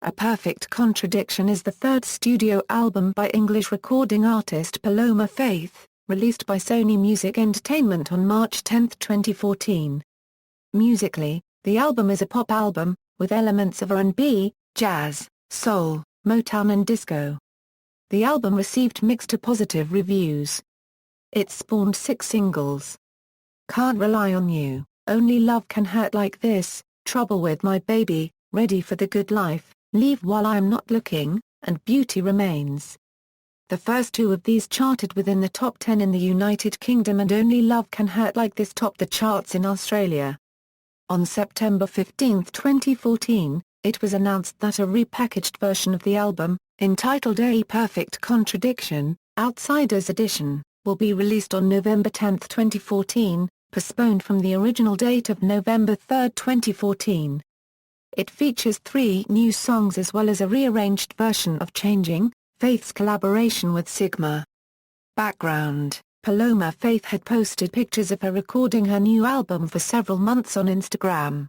A Perfect Contradiction is the third studio album by English recording artist Paloma Faith, released by Sony Music Entertainment on March 10, 2014. Musically, the album is a pop album, with elements of R&B, jazz, soul, Motown and disco. The album received mixed to positive reviews. It spawned 6 singles: Can't Rely on You, Only Love Can Hurt Like This, Trouble With My Baby, Ready for the Good Life, Leave While I'm Not Looking, and Beauty Remains. The first 2 of these charted within the top 10 in the United Kingdom, and Only Love Can Hurt Like This topped the charts in Australia. On September 15, 2014, it was announced that a repackaged version of the album, entitled A Perfect Contradiction, Outsider's Edition, will be released on November 10, 2014, postponed from the original date of November 3, 2014. It features 3 new songs as well as a rearranged version of Changing, Faith's collaboration with Sigma. Background: Paloma Faith had posted pictures of her recording her new album for several months on Instagram.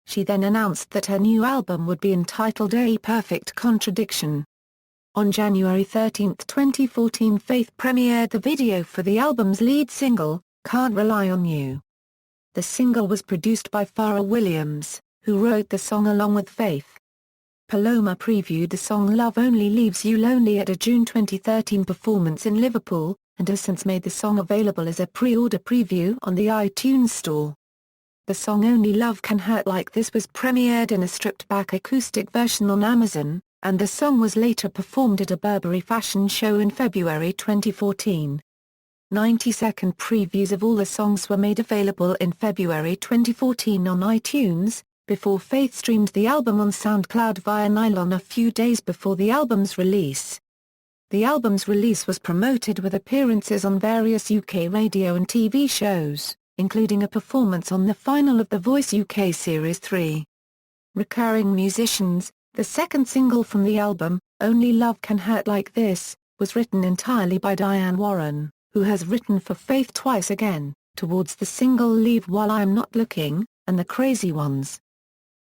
She then announced that her new album would be entitled A Perfect Contradiction. On January 13, 2014, Faith premiered the video for the album's lead single, Can't Rely on You. The single was produced by Pharrell Williams, who wrote the song along with Faith. Paloma previewed the song Love Only Leaves You Lonely at a June 2013 performance in Liverpool, and has since made the song available as a pre-order preview on the iTunes Store. The song Only Love Can Hurt Like This was premiered in a stripped-back acoustic version on Amazon, and the song was later performed at a Burberry fashion show in February 2014. 90-second previews of all the songs were made available in February 2014 on iTunes, before Faith streamed the album on SoundCloud via Nylon a few days before the album's release. The album's release was promoted with appearances on various UK radio and TV shows, including a performance on the final of The Voice UK Series 3. Recurring musicians: the second single from the album, Only Love Can Hurt Like This, was written entirely by Diane Warren, who has written for Faith twice again, towards the single Leave While I'm Not Looking, and The Crazy Ones.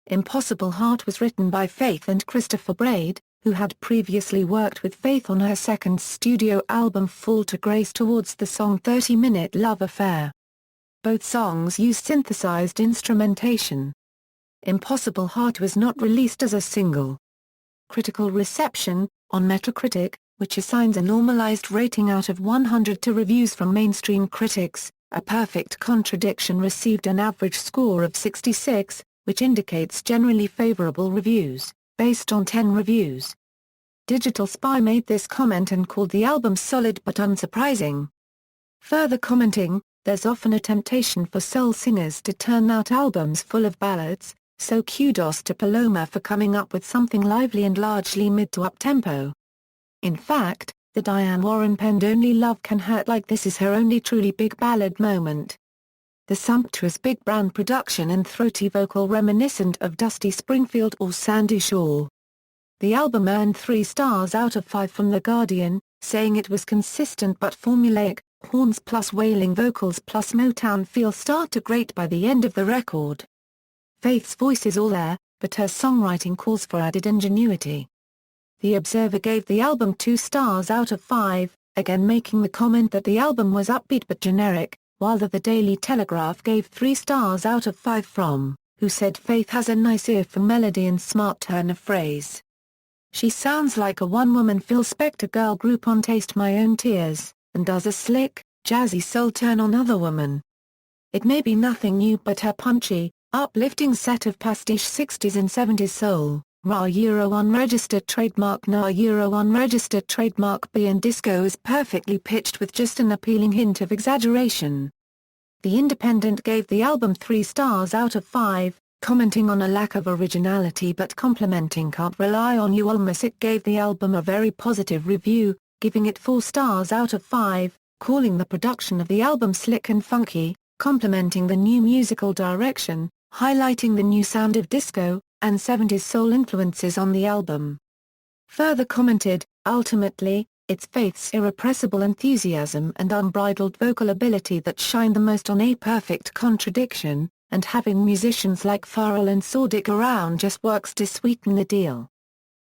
Impossible Heart was written by Faith and Christopher Braid, who had previously worked with Faith on her second studio album Fall to Grace towards the song 30-Minute Love Affair. Both songs use synthesized instrumentation. Impossible Heart was not released as a single. Critical reception: on Metacritic, which assigns a normalized rating out of 100 to reviews from mainstream critics, A Perfect Contradiction received an average score of 66, which indicates generally favorable reviews, based on 10 reviews. Digital Spy made this comment and called the album solid but unsurprising. Further commenting, there's often a temptation for soul singers to turn out albums full of ballads, so kudos to Paloma for coming up with something lively and largely mid to up-tempo. In fact, the Diane Warren penned Only Love Can Hurt Like This is her only truly big ballad moment. The sumptuous big band production and throaty vocal reminiscent of Dusty Springfield or Sandy Shaw. The album earned 3 stars out of 5 from The Guardian, saying it was consistent but formulaic, horns plus wailing vocals plus Motown feel start to grate by the end of the record. Faith's voice is all there, but her songwriting calls for added ingenuity. The Observer gave the album 2 stars out of 5, again making the comment that the album was upbeat but generic, while The Daily Telegraph gave 3 stars out of 5 from, who said Faith has a nice ear for melody and smart turn of phrase. She sounds like a one-woman Phil Spector girl group on Taste My Own Tears, and does a slick, jazzy soul turn on Other Woman. It may be nothing new, but her punchy, uplifting set of pastiche 60s and 70s soul, unregistered trademark unregistered trademark B and disco is perfectly pitched with just an appealing hint of exaggeration. The Independent gave the album 3 stars out of 5, commenting on a lack of originality but complimenting Can't Rely on You. AllMusic gave the album a very positive review, giving it 4 stars out of 5, calling the production of the album slick and funky, complimenting the new musical direction, highlighting the new sound of disco and 70s soul influences on the album. Further commented, ultimately, it's Faith's irrepressible enthusiasm and unbridled vocal ability that shine the most on A Perfect Contradiction, and having musicians like Pharrell and Saadiq around just works to sweeten the deal.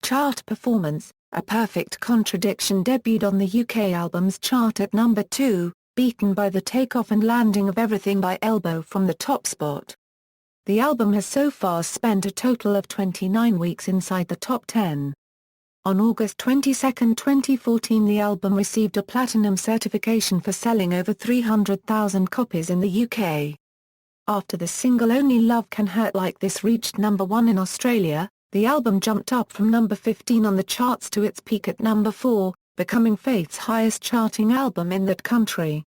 Chart performance: A Perfect Contradiction debuted on the UK Albums Chart at number 2, beaten by the takeoff and landing of Everything by Elbow from the top spot. The album has so far spent a total of 29 weeks inside the top 10. On August 22, 2014, the album received a platinum certification for selling over 300,000 copies in the UK. After the single Only Love Can Hurt Like This reached number 1 in Australia, the album jumped up from number 15 on the charts to its peak at number 4, becoming Faith's highest charting album in that country.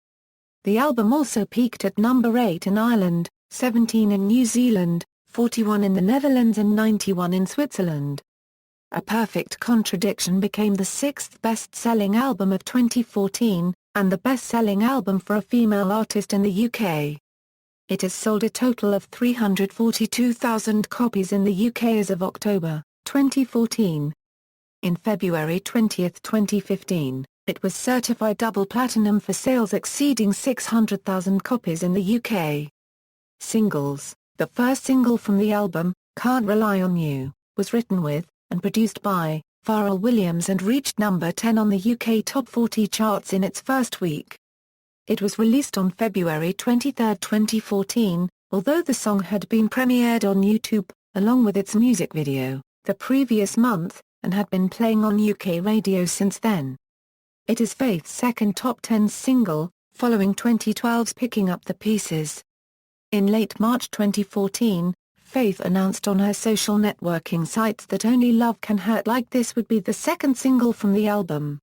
The album also peaked at number 8 in Ireland, 17 in New Zealand, 41 in the Netherlands and 91 in Switzerland. A Perfect Contradiction became the 6th best-selling album of 2014, and the best-selling album for a female artist in the UK. It has sold a total of 342,000 copies in the UK as of October 2014. In February 20, 2015, it was certified double platinum for sales exceeding 600,000 copies in the UK. Singles: The first single from the album, Can't Rely on You, was written with, and produced by, Pharrell Williams and reached number 10 on the UK Top 40 charts in its first week. It was released on February 23, 2014, although the song had been premiered on YouTube, along with its music video, the previous month, and had been playing on UK radio since then. It is Faith's second top 10 single, following 2012's Picking Up the Pieces. In late March 2014, Faith announced on her social networking sites that Only Love Can Hurt Like This would be the second single from the album.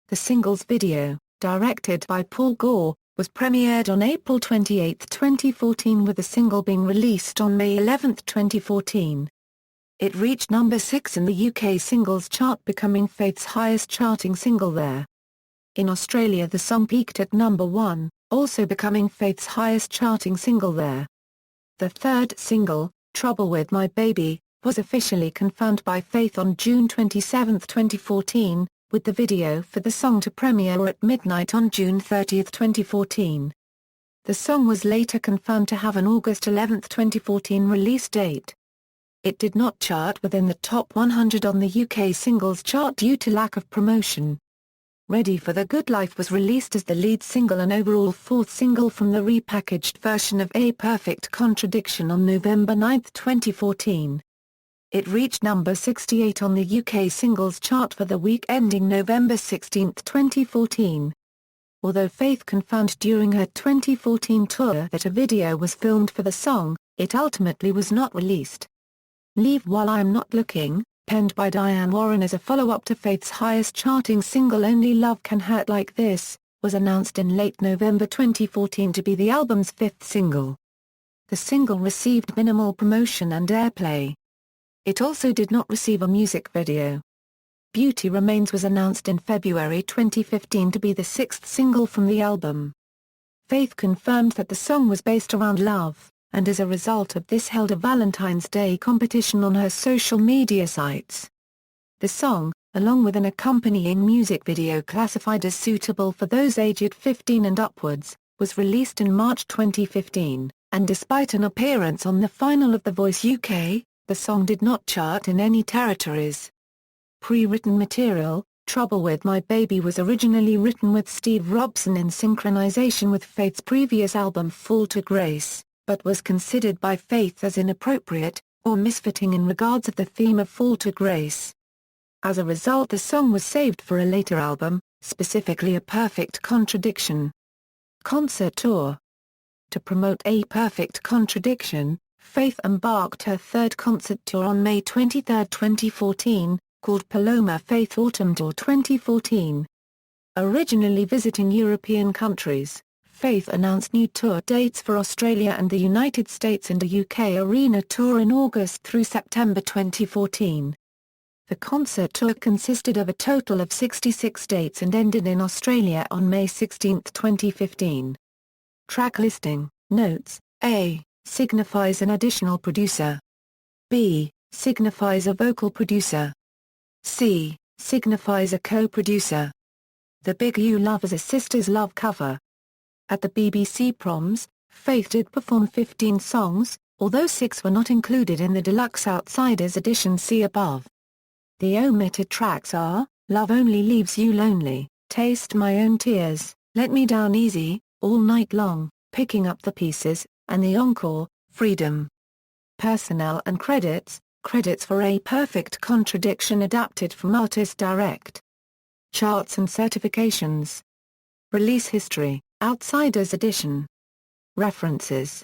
The single's video, directed by Paul Gore, was premiered on April 28, 2014, with the single being released on May 11, 2014. It reached number 6 in the UK singles chart, becoming Faith's highest charting single there. In Australia the song peaked at number 1, also becoming Faith's highest charting single there. The third single, Trouble With My Baby, was officially confirmed by Faith on June 27, 2014, with the video for the song to premiere at midnight on June 30, 2014. The song was later confirmed to have an August 11, 2014 release date. It did not chart within the top 100 on the UK singles chart due to lack of promotion. Ready for the Good Life was released as the lead single and overall fourth single from the repackaged version of A Perfect Contradiction on November 9, 2014. It reached number 68 on the UK singles chart for the week ending November 16, 2014. Although Faith confirmed during her 2014 tour that a video was filmed for the song, it ultimately was not released. Leave While I'm Not Looking, penned by Diane Warren as a follow-up to Faith's highest charting single Only Love Can Hurt Like This, was announced in late November 2014 to be the album's 5th single. The single received minimal promotion and airplay. It also did not receive a music video. Beauty Remains was announced in February 2015 to be the 6th single from the album. Faith confirmed that the song was based around love, and as a result of this held a Valentine's Day competition on her social media sites. The song, along with an accompanying music video classified as suitable for those aged 15 and upwards, was released in March 2015, and despite an appearance on the final of The Voice UK, the song did not chart in any territories. Pre-written material, Trouble With My Baby was originally written with Steve Robson in synchronization with Faith's previous album Fall to Grace, but was considered by Faith as inappropriate, or misfitting in regards of the theme of Fall to Grace. As a result, the song was saved for a later album, specifically A Perfect Contradiction. Concert tour. To promote A Perfect Contradiction, Faith embarked her third concert tour on May 23, 2014, called Paloma Faith Autumn Tour 2014. Originally visiting European countries, Faith announced new tour dates for Australia and the United States and a UK arena tour in August through September 2014. The concert tour consisted of a total of 66 dates and ended in Australia on May 16, 2015. Track listing, notes: A. Signifies an additional producer. B. Signifies a vocal producer. C. Signifies a co-producer. The Big You Love is a Sister's Love cover. At the BBC Proms, Faith did perform 15 songs, although 6 were not included in the deluxe Outsiders edition see above. The omitted tracks are, Love Only Leaves You Lonely, Taste My Own Tears, Let Me Down Easy, All Night Long, Picking Up the Pieces, and the encore, Freedom. Personnel and credits: credits for A Perfect Contradiction adapted from Artist Direct. Charts and certifications. Release history, Outsiders edition. References.